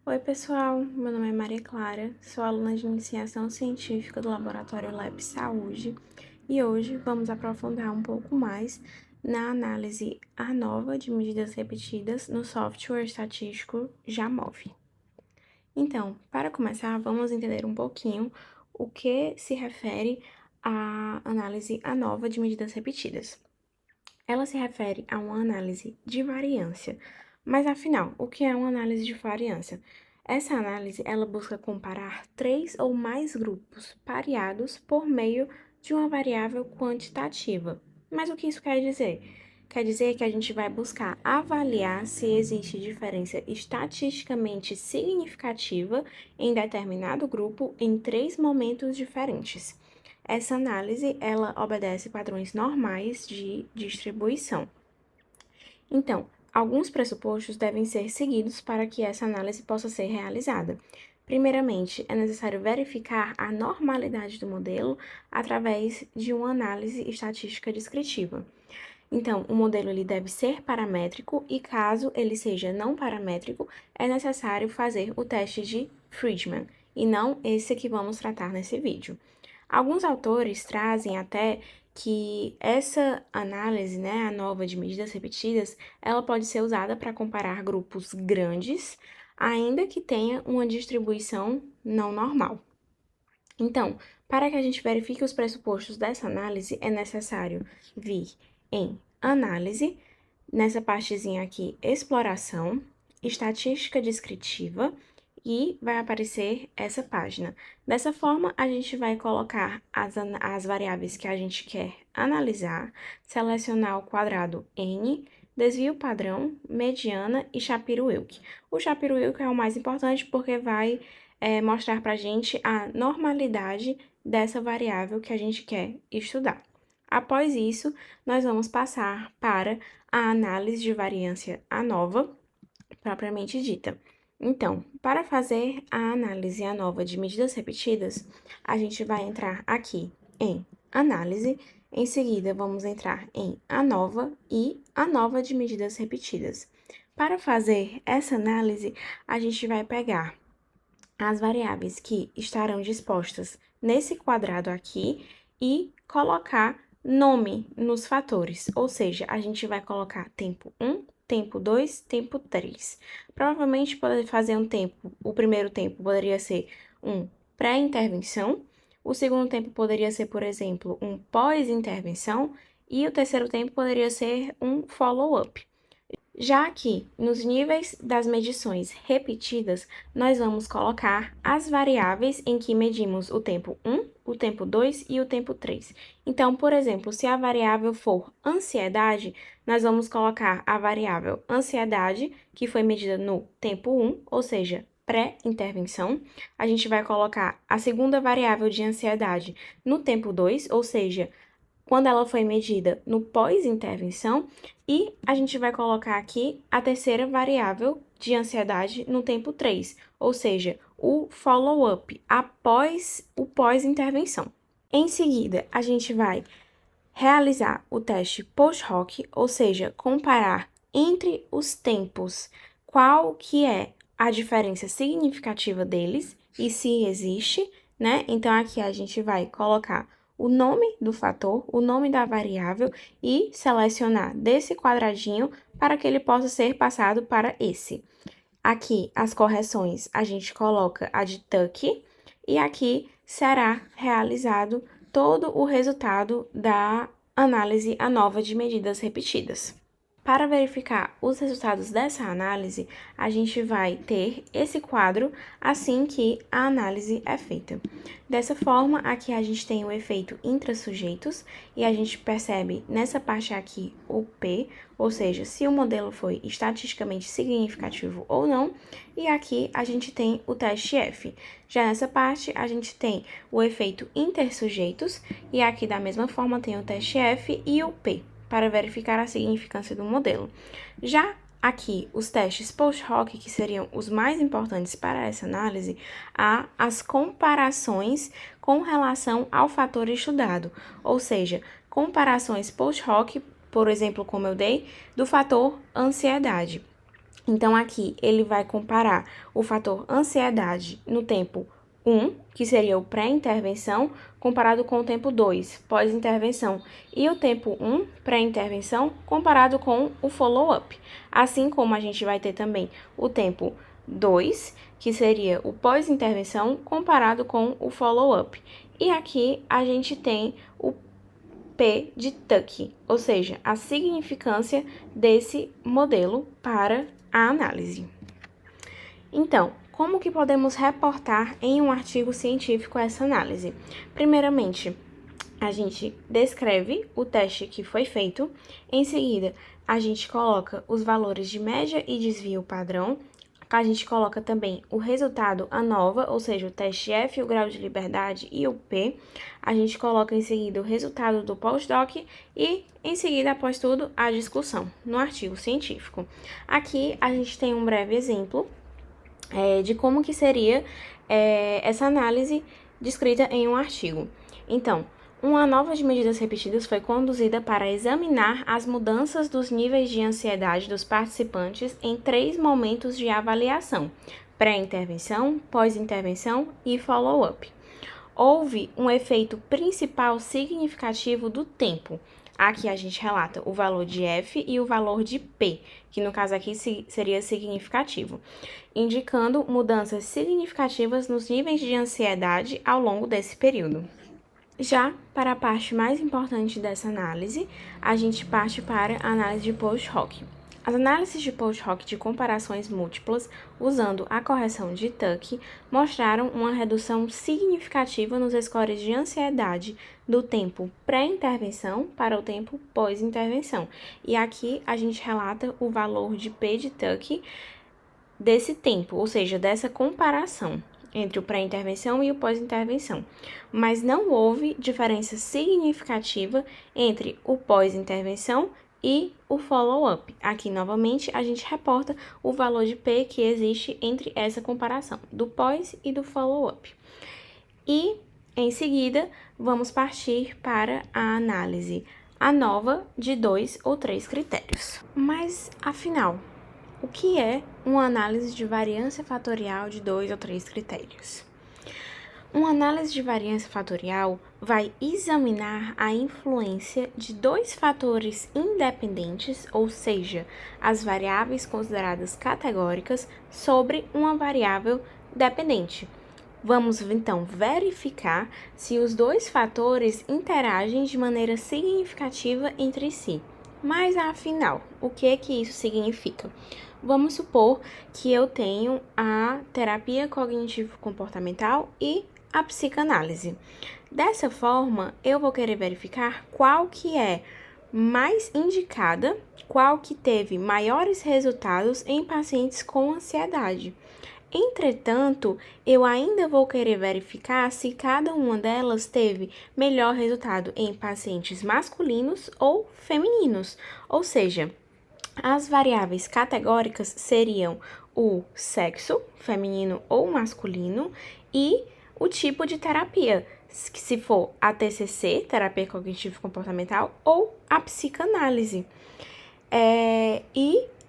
Oi, pessoal. Meu nome é Maria Clara, sou aluna de iniciação científica do Laboratório Lab Saúde e hoje vamos aprofundar um pouco mais na análise ANOVA de medidas repetidas no software estatístico Jamov. Então, para começar, vamos entender um pouquinho o que se refere à análise ANOVA de medidas repetidas. Ela se refere a uma análise de variância. Mas afinal, o que é uma análise de variância? Essa análise, ela busca comparar três ou mais grupos pareados por meio de uma variável quantitativa. Mas o que isso quer dizer? Quer dizer que a gente vai buscar avaliar se existe diferença estatisticamente significativa em determinado grupo em três momentos diferentes. Essa análise, ela obedece padrões normais de distribuição. Então, alguns pressupostos devem ser seguidos para que essa análise possa ser realizada. Primeiramente, é necessário verificar a normalidade do modelo através de uma análise estatística descritiva. Então, o modelo ele deve ser paramétrico e, caso ele seja não paramétrico, é necessário fazer o teste de Friedman, e não esse que vamos tratar nesse vídeo. Alguns autores trazem até que essa análise, né, a nova de medidas repetidas, ela pode ser usada para comparar grupos grandes, ainda que tenha uma distribuição não normal. Então, para que a gente verifique os pressupostos dessa análise, é necessário vir em análise, nessa partezinha aqui, exploração, estatística descritiva, e vai aparecer essa página. Dessa forma, a gente vai colocar as variáveis que a gente quer analisar, selecionar o quadrado N, desvio padrão, mediana e Shapiro-Wilk. O Shapiro-Wilk é o mais importante porque vai mostrar para a gente a normalidade dessa variável que a gente quer estudar. Após isso, nós vamos passar para a análise de variância ANOVA, propriamente dita. Então, para fazer a análise ANOVA de medidas repetidas, a gente vai entrar aqui em Análise, em seguida vamos entrar em ANOVA e ANOVA de medidas repetidas. Para fazer essa análise, a gente vai pegar as variáveis que estarão dispostas nesse quadrado aqui e colocar nome nos fatores, ou seja, a gente vai colocar tempo 1, tempo 2, tempo 3. Provavelmente pode fazer o primeiro tempo poderia ser um pré-intervenção, o segundo tempo poderia ser, por exemplo, um pós-intervenção e o terceiro tempo poderia ser um follow-up. Já aqui, nos níveis das medições repetidas, nós vamos colocar as variáveis em que medimos o tempo 1, o tempo 2 e o tempo 3. Então, por exemplo, se a variável for ansiedade, nós vamos colocar a variável ansiedade, que foi medida no tempo 1, ou seja, pré-intervenção. A gente vai colocar a segunda variável de ansiedade no tempo 2, ou seja, quando ela foi medida no pós-intervenção, e a gente vai colocar aqui a terceira variável de ansiedade no tempo 3, ou seja, o follow-up após o pós-intervenção. Em seguida, a gente vai realizar o teste post-hoc, ou seja, comparar entre os tempos qual que é a diferença significativa deles e se existe, né? Então, aqui a gente vai colocar o nome do fator, o nome da variável e selecionar desse quadradinho para que ele possa ser passado para esse. Aqui, as correções, a gente coloca a de Tuck e aqui será realizado todo o resultado da análise ANOVA de medidas repetidas. Para verificar os resultados dessa análise, a gente vai ter esse quadro assim que a análise é feita. Dessa forma, aqui a gente tem o efeito intrasujeitos e a gente percebe nessa parte aqui o P, ou seja, se o modelo foi estatisticamente significativo ou não, e aqui a gente tem o teste F. Já nessa parte, a gente tem o efeito intersujeitos e aqui da mesma forma tem o teste F e o P, para verificar a significância do modelo. Já aqui, os testes post-hoc, que seriam os mais importantes para essa análise, há as comparações com relação ao fator estudado, ou seja, comparações post-hoc, por exemplo, como eu dei, do fator ansiedade. Então, aqui ele vai comparar o fator ansiedade no tempo 1, que seria o pré-intervenção, comparado com o tempo 2, pós-intervenção, e o tempo 1, pré-intervenção, comparado com o follow-up. Assim como a gente vai ter também o tempo 2, que seria o pós-intervenção, comparado com o follow-up. E aqui a gente tem o P de Tuck, ou seja, a significância desse modelo para a análise. Então, como que podemos reportar em um artigo científico essa análise? Primeiramente, a gente descreve o teste que foi feito, em seguida, a gente coloca os valores de média e desvio padrão, a gente coloca também o resultado ANOVA, ou seja, o teste F, o grau de liberdade e o P. A gente coloca em seguida o resultado do pós-doc e, em seguida, após tudo, a discussão no artigo científico. Aqui a gente tem um breve exemplo de como que seria essa análise descrita em um artigo. Então, uma ANOVA de medidas repetidas foi conduzida para examinar as mudanças dos níveis de ansiedade dos participantes em 3 momentos de avaliação: pré-intervenção, pós-intervenção e follow-up. Houve um efeito principal significativo do tempo. Aqui a gente relata o valor de F e o valor de P, que no caso aqui seria significativo, indicando mudanças significativas nos níveis de ansiedade ao longo desse período. Já para a parte mais importante dessa análise, a gente parte para a análise de post-hoc. As análises de post-hoc de comparações múltiplas, usando a correção de Tuck, mostraram uma redução significativa nos scores de ansiedade do tempo pré-intervenção para o tempo pós-intervenção. E aqui a gente relata o valor de P de Tuck desse tempo, ou seja, dessa comparação entre o pré-intervenção e o pós-intervenção, mas não houve diferença significativa entre o pós-intervenção e o follow-up. Aqui, novamente, a gente reporta o valor de P que existe entre essa comparação do pós e do follow-up. E, em seguida, vamos partir para a análise ANOVA de 2 ou 3 critérios. Mas, afinal, o que é uma análise de variância fatorial de 2 ou 3 critérios? Uma análise de variância fatorial vai examinar a influência de 2 fatores independentes, ou seja, as variáveis consideradas categóricas, sobre uma variável dependente. Vamos, então, verificar se os 2 fatores interagem de maneira significativa entre si. Mas, afinal, o que isso significa? Vamos supor que eu tenho a terapia cognitivo-comportamental e a psicanálise. Dessa forma, eu vou querer verificar qual que é mais indicada, qual que teve maiores resultados em pacientes com ansiedade. Entretanto, eu ainda vou querer verificar se cada uma delas teve melhor resultado em pacientes masculinos ou femininos, ou seja, as variáveis categóricas seriam o sexo, feminino ou masculino, e o tipo de terapia, que se for a TCC, terapia cognitivo-comportamental, ou a psicanálise.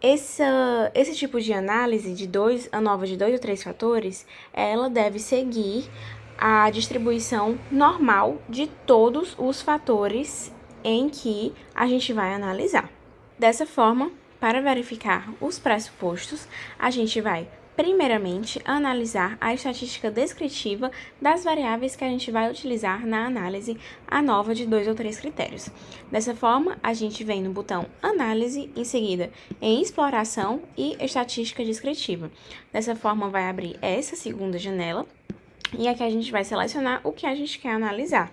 Esse tipo de análise de ANOVA de 2 ou 3 fatores, ela deve seguir a distribuição normal de todos os fatores em que a gente vai analisar. Dessa forma, para verificar os pressupostos, a gente vai, primeiramente, analisar a estatística descritiva das variáveis que a gente vai utilizar na análise ANOVA de 2 ou 3 critérios. Dessa forma, a gente vem no botão Análise, em seguida em Exploração e Estatística Descritiva. Dessa forma, vai abrir essa segunda janela. E aqui a gente vai selecionar o que a gente quer analisar.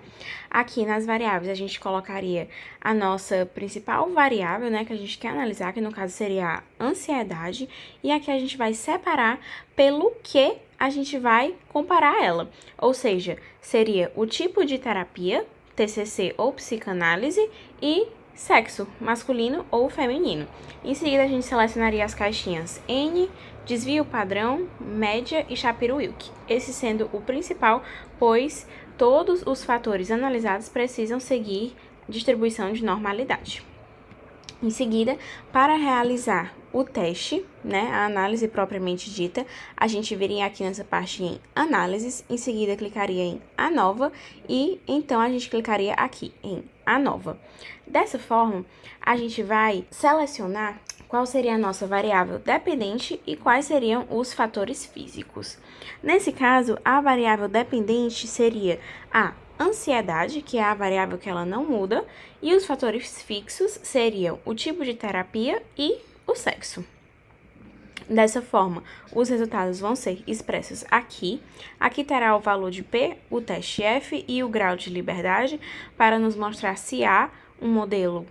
Aqui nas variáveis a gente colocaria a nossa principal variável, né, que a gente quer analisar, que no caso seria a ansiedade. E aqui a gente vai separar pelo que a gente vai comparar ela. Ou seja, seria o tipo de terapia, TCC ou psicanálise, e sexo, masculino ou feminino. Em seguida, a gente selecionaria as caixinhas N, desvio padrão, média e Shapiro-Wilk. Esse sendo o principal, pois todos os fatores analisados precisam seguir distribuição de normalidade. Em seguida, para realizar o teste, né, a análise propriamente dita, a gente viria aqui nessa parte em análises, em seguida clicaria em ANOVA e então a gente clicaria aqui em ANOVA. Dessa forma, a gente vai selecionar qual seria a nossa variável dependente e quais seriam os fatores físicos. Nesse caso, a variável dependente seria a ansiedade, que é a variável que ela não muda, e os fatores fixos seriam o tipo de terapia e o sexo. Dessa forma, os resultados vão ser expressos aqui. Aqui terá o valor de P, o teste F e o grau de liberdade para nos mostrar se há um modelo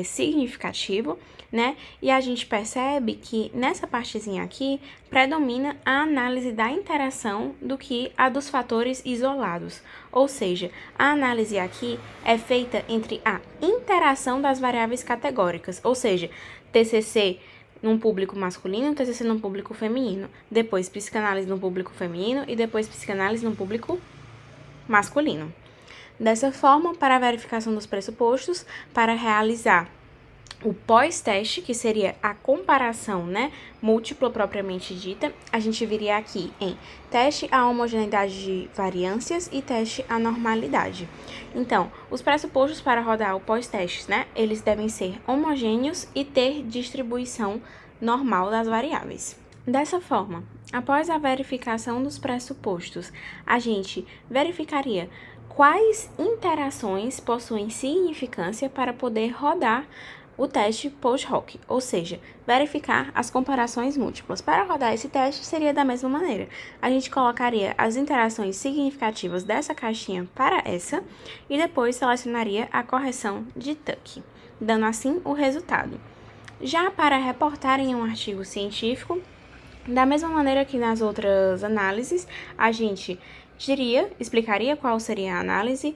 significativo, né? E a gente percebe que nessa partezinha aqui predomina a análise da interação do que a dos fatores isolados. Ou seja, a análise aqui é feita entre a interação das variáveis categóricas, ou seja, TCC num público masculino, TCC num público feminino, depois psicanálise num público feminino e depois psicanálise num público masculino. Dessa forma, para a verificação dos pressupostos, para realizar o pós-teste, que seria a comparação, né, múltipla propriamente dita, a gente viria aqui em teste à homogeneidade de variâncias e teste à normalidade. Então, os pressupostos para rodar o pós-teste, né, eles devem ser homogêneos e ter distribuição normal das variáveis. Dessa forma, após a verificação dos pressupostos, a gente verificaria quais interações possuem significância para poder rodar o teste post-hoc, ou seja, verificar as comparações múltiplas. Para rodar esse teste, seria da mesma maneira. A gente colocaria as interações significativas dessa caixinha para essa e depois selecionaria a correção de Tuck, dando assim o resultado. Já para reportar em um artigo científico, da mesma maneira que nas outras análises, a gente explicaria qual seria a análise,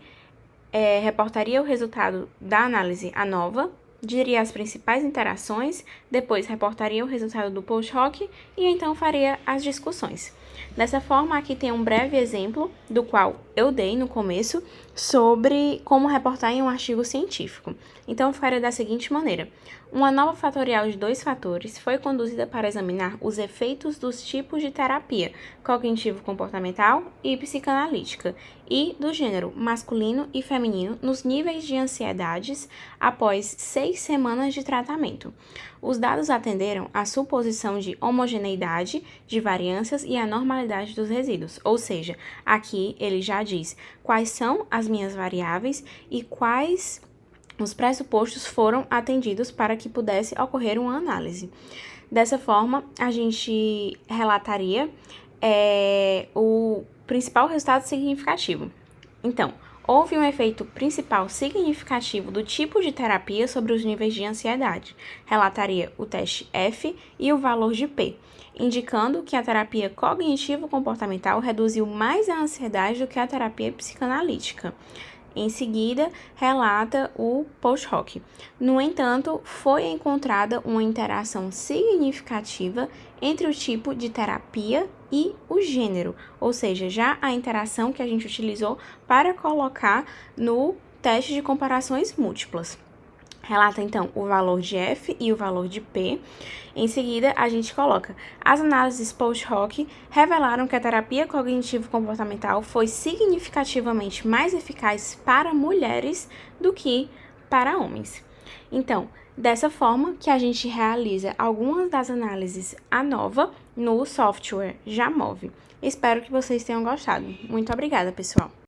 reportaria o resultado da análise ANOVA, diria as principais interações, depois reportaria o resultado do post-hoc e então faria as discussões. Dessa forma, aqui tem um breve exemplo do qual eu dei no começo sobre como reportar em um artigo científico. Então, faria da seguinte maneira: uma nova fatorial de 2 fatores foi conduzida para examinar os efeitos dos tipos de terapia cognitivo-comportamental e psicanalítica e do gênero masculino e feminino nos níveis de ansiedades após 6 semanas de tratamento. Os dados atenderam à suposição de homogeneidade de variâncias e a normalidade dos resíduos, ou seja, aqui ele já diz quais são as minhas variáveis e quais os pressupostos foram atendidos para que pudesse ocorrer uma análise. Dessa forma, a gente relataria o principal resultado significativo. Então, houve um efeito principal significativo do tipo de terapia sobre os níveis de ansiedade. Relataria o teste F e o valor de P, indicando que a terapia cognitivo-comportamental reduziu mais a ansiedade do que a terapia psicanalítica. Em seguida, relata o post-hoc. No entanto, foi encontrada uma interação significativa entre o tipo de terapia e o gênero, ou seja, já a interação que a gente utilizou para colocar no teste de comparações múltiplas. Relata, então, o valor de F e o valor de P. Em seguida, a gente coloca: as análises post-hoc revelaram que a terapia cognitivo-comportamental foi significativamente mais eficaz para mulheres do que para homens. Então, dessa forma que a gente realiza algumas das análises ANOVA no software Jamove. Espero que vocês tenham gostado. Muito obrigada, pessoal!